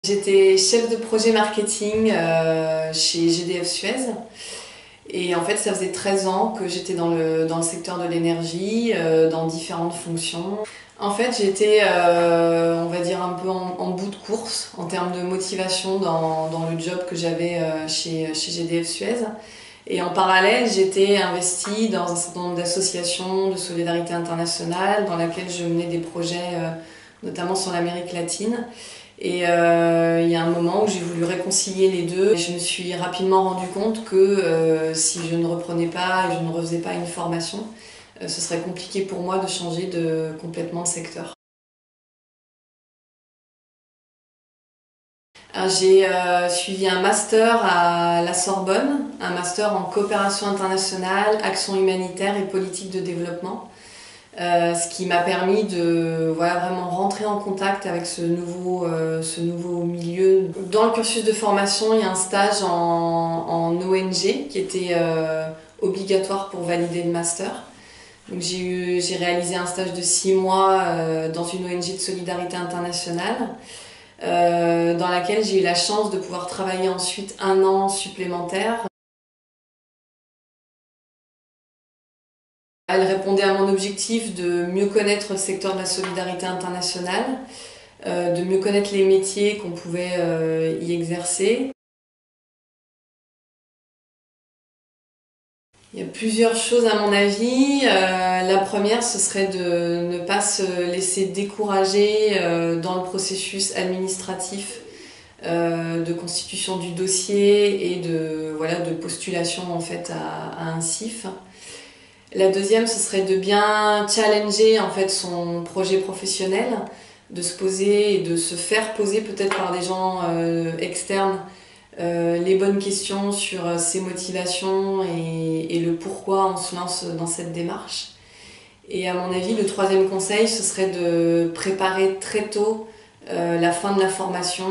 J'étais chef de projet marketing chez GDF Suez et en fait ça faisait 13 ans que j'étais dans le secteur de l'énergie, dans différentes fonctions. En fait j'étais on va dire un peu en bout de course en termes de motivation dans le job que j'avais chez GDF Suez. Et en parallèle, j'étais investie dans un certain nombre d'associations de solidarité internationale dans lesquelles je menais des projets notamment sur l'Amérique latine. Et il y a un moment où j'ai voulu réconcilier les deux. Et je me suis rapidement rendu compte que si je ne reprenais pas et je ne refaisais pas une formation, ce serait compliqué pour moi de changer complètement de secteur. J'ai suivi un master à la Sorbonne, un master en coopération internationale, action humanitaire et politique de développement. Ce qui m'a permis de vraiment rentrer en contact avec ce nouveau milieu. Dans le cursus de formation, il y a un stage en ONG qui était obligatoire pour valider le master. Donc j'ai réalisé un stage de 6 mois dans une ONG de solidarité internationale dans laquelle j'ai eu la chance de pouvoir travailler ensuite 1 an supplémentaire. Elle répondait à mon objectif de mieux connaître le secteur de la solidarité internationale, de mieux connaître les métiers qu'on pouvait y exercer. Il y a plusieurs choses à mon avis. La première, ce serait de ne pas se laisser décourager dans le processus administratif de constitution du dossier et de postulation en fait à un CIF. La deuxième, ce serait de bien challenger en fait son projet professionnel, de se poser et de se faire poser peut-être par des gens externes les bonnes questions sur ses motivations et le pourquoi on se lance dans cette démarche. Et à mon avis, le troisième conseil, ce serait de préparer très tôt la fin de la formation.